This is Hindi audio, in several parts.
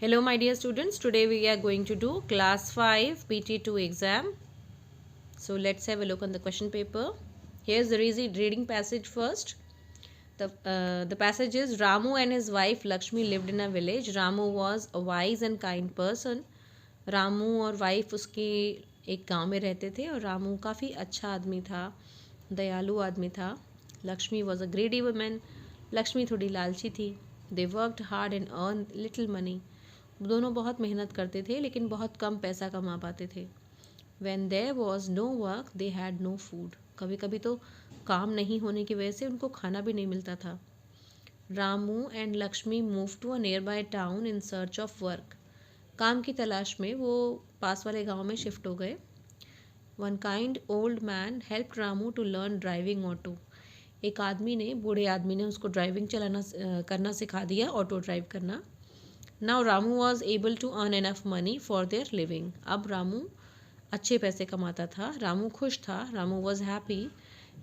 Hello my dear students, today we are going to do class 5 PT2 exam. So let's have a look on the question paper. Here's the reading passage first. The passage is Ramu and his wife Lakshmi lived in a village. Ramu was a wise and kind person. Ramu और वाइफ उसके एक गांव में रहते थे और रामू काफ़ी अच्छा आदमी था, दयालु आदमी था. Lakshmi was a ग्रेडी women. Lakshmi थोड़ी लालची थी. They worked hard and earn little money. दोनों बहुत मेहनत करते थे लेकिन बहुत कम पैसा कमा पाते थे. When there was no work, they had no food. कभी कभी तो काम नहीं होने की वजह से उनको खाना भी नहीं मिलता था. Ramu and Lakshmi move to a nearby town in search of work. काम की तलाश में वो पास वाले गांव में शिफ्ट हो गए. One kind old man help Ramu to learn driving auto. एक आदमी ने, बूढ़े आदमी ने उसको ड्राइविंग करना सिखा दिया, ऑटो ड्राइव करना. Now Ramu was able to earn enough money for their living. अब रामू अच्छे पैसे कमाता था. रामू खुश था. Ramu was happy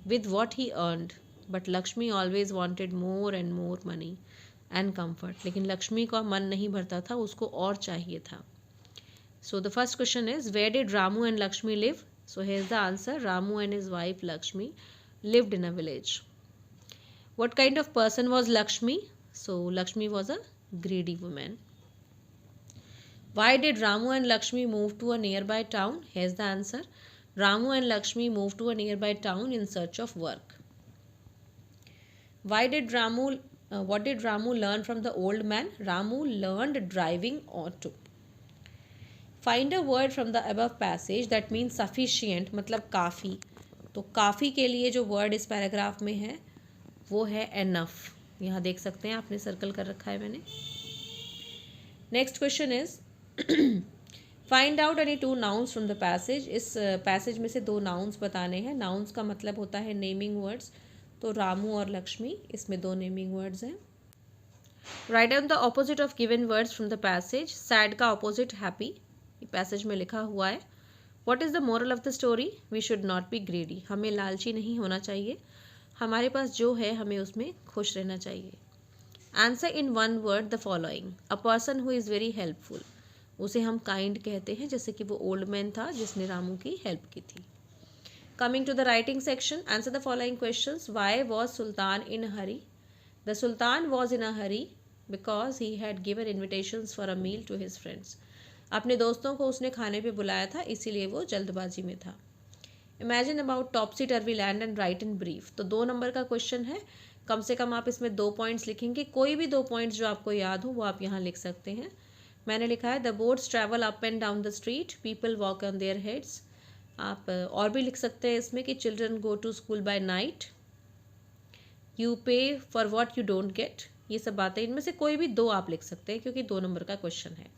with what he earned. But Lakshmi always wanted more and more money and comfort. लेकिन लक्ष्मी का मन नहीं भरता था, उसको और चाहिए था. So the first question is where did Ramu and Lakshmi live. So here is the answer. Ramu and his wife Lakshmi lived in a village. What kind of person was Lakshmi? So Lakshmi was a greedy woman. Why did Ramu and Lakshmi move to a nearby town? Here's the answer. Ramu and Lakshmi moved to a nearby town in search of work. What did Ramu learn from the old man? Ramu learned driving auto. Find a word from the above passage that means sufficient, मतलब काफ़ी. तो काफ़ी के लिए जो वर्ड इस पैराग्राफ में है वो है एनफ. यहाँ देख सकते हैं, आपने सर्कल कर रखा है मैंने. Next question is find out any two nouns from the passage. इस पैसेज में से दो नाउन्स बताने हैं. नाउन्स का मतलब होता है नेमिंग वर्ड्स. तो रामू और लक्ष्मी, इसमें दो नेमिंग वर्ड्स हैं. Write down the opposite of given words from the passage. Sad का ऑपोजिट हैप्पी, पैसेज में लिखा हुआ है. What is the moral of the story? We should not be greedy. हमें लालची नहीं होना चाहिए. हमारे पास जो है हमें उसमें खुश रहना चाहिए. Answer in one word the following. A person who is very helpful. उसे हम काइंड कहते हैं, जैसे कि वो ओल्ड मैन था जिसने रामू की हेल्प की थी. Coming to the writing section, answer the following questions. Why was sultan in a hurry? The sultan was in a hurry because he had given invitations for a meal to his friends. अपने दोस्तों को उसने खाने पे बुलाया था, इसीलिए वो जल्दबाजी में था. Imagine about टॉपसी टर्वी land and right in brief. तो 2 नंबर का क्वेश्चन है. कम से कम आप इसमें 2 पॉइंट्स लिखेंगे. कोई भी 2 पॉइंट्स जो आपको याद हो वो आप यहाँ लिख सकते हैं. मैंने लिखा है the boats travel up and down the street, people walk on their heads. आप और भी लिख सकते हैं इसमें कि children go to school by night, you pay for what you don't get. ये सब बातें, इनमें से कोई भी 2 आप लिख सकते हैं क्योंकि 2 नंबर का क्वेश्चन है.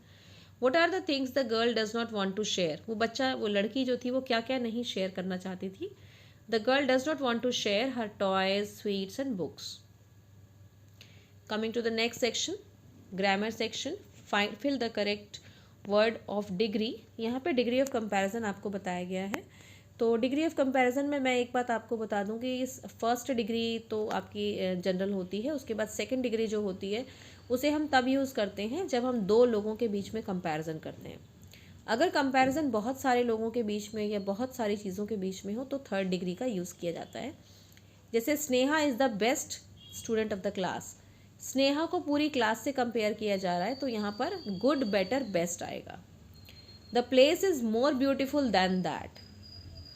What are the things the girl does not want to share? वो लड़की जो थी वो क्या क्या नहीं शेयर करना चाहती थी. The girl does not want to share her toys, sweets and books. Coming to the next section, grammar section. Fill the correct word of degree. यहाँ पे degree of comparison आपको बताया गया है. तो डिग्री ऑफ कंपैरिजन में मैं एक बात आपको बता दूं कि इस फर्स्ट डिग्री तो आपकी जनरल होती है. उसके बाद सेकंड डिग्री जो होती है उसे हम तब यूज़ करते हैं जब हम 2 लोगों के बीच में कंपैरिजन करते हैं. अगर कंपैरिजन बहुत सारे लोगों के बीच में या बहुत सारी चीज़ों के बीच में हो तो थर्ड डिग्री का यूज़ किया जाता है. जैसे Sneha is the best student of the class. Sneha को पूरी क्लास से कंपेयर किया जा रहा है, तो यहाँ पर गुड, बेटर, बेस्ट आएगा. The place is more beautiful than that.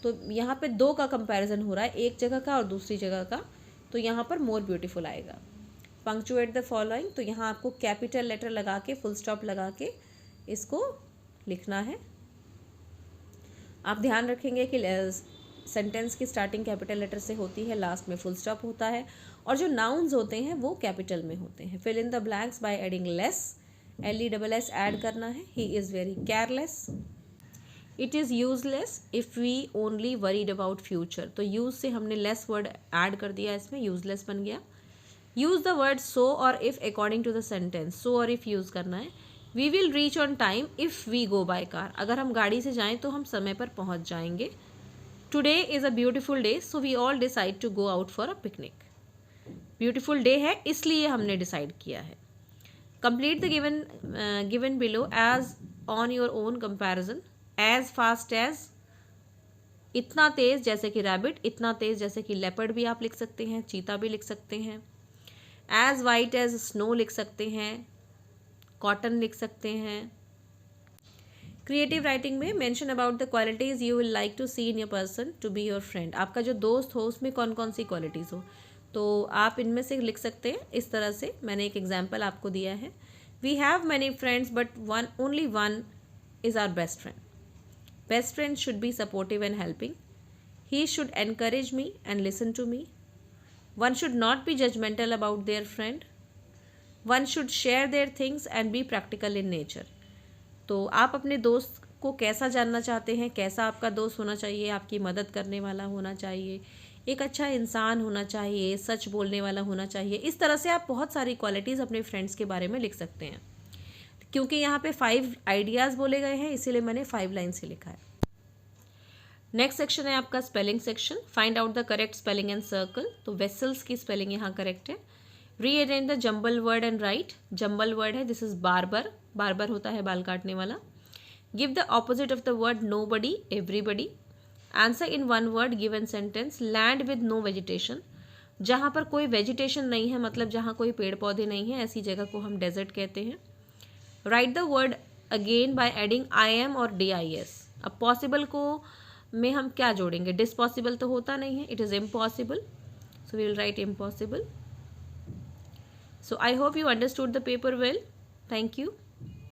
तो यहाँ पे 2 का कंपैरिजन हो रहा है, एक जगह का और दूसरी जगह का, तो यहाँ पर मोर ब्यूटीफुल आएगा. Punctuate the following. तो यहाँ आपको कैपिटल लेटर लगा के, फुल स्टॉप लगा के इसको लिखना है. आप ध्यान रखेंगे कि सेंटेंस की स्टार्टिंग कैपिटल लेटर से होती है, लास्ट में फुल स्टॉप होता है, और जो नाउन्स होते हैं वो कैपिटल में होते हैं. Fill in the blanks by adding less. LESS add करना है. He is very careless. It is useless if we only worried about future. तो यूज़ से हमने लेस वर्ड ऐड कर दिया, इसमें यूजलेस बन गया. यूज़ द वर्ड सो और if according to the sentence. So और इफ़ यूज़ करना है. We will reach on time if we go by car. अगर हम गाड़ी से जाएं तो हम समय पर पहुंच जाएंगे. Today is a beautiful day so we all decide to go out for a picnic. Beautiful day है इसलिए हमने डिसाइड किया है. Complete the given below as on your own comparison. As fast as, इतना तेज जैसे कि रैबिट, इतना तेज जैसे कि लेपर्ड भी आप लिख सकते हैं, चीता भी लिख सकते हैं. एज वाइट एज स्नो लिख सकते हैं, कॉटन लिख सकते हैं. क्रिएटिव राइटिंग में mention about the qualities you will like to see in your person to be your friend. आपका जो दोस्त हो उसमें कौन कौन सी क्वालिटीज़ हो, तो आप इनमें से लिख सकते हैं इस तरह से. मैंने एक एग्जाम्पल आपको दिया है. We have many friends but only one is our best friend. Best friend should be supportive and helping. He should encourage me and listen to me. One should not be judgmental about their friend. One should share their things and be practical in nature. तो आप अपने दोस्त को कैसा जानना चाहते हैं, कैसा आपका दोस्त होना चाहिए, आपकी मदद करने वाला होना चाहिए, एक अच्छा इंसान होना चाहिए, सच बोलने वाला होना चाहिए. इस तरह से आप बहुत सारी क्वालिटीज़ अपने फ्रेंड्स के बारे में लिख सकते हैं. क्योंकि यहाँ पे 5 आइडियाज़ बोले गए हैं इसीलिए मैंने 5 लाइन से लिखा है. नेक्स्ट सेक्शन है आपका spelling section. Find out the correct spelling and circle. तो वेसल्स की स्पेलिंग यहाँ करेक्ट है. Rearrange the jumble word and write. Jumble word है, दिस इज बार्बर. बार्बर होता है बाल काटने वाला. Give the opposite of the word nobody, everybody. Answer in one word given sentence. Land with no vegetation. जहाँ पर कोई वेजिटेशन नहीं है, मतलब जहाँ कोई पेड़ पौधे नहीं है, ऐसी जगह को हम डेजर्ट कहते हैं. Right the word again by adding I am और DIS. अब पॉसिबल को में हम क्या जोड़ेंगे, डिसपॉसिबल तो होता नहीं है, it is impossible, so we will write impossible. So I hope you understood the paper well. Thank you.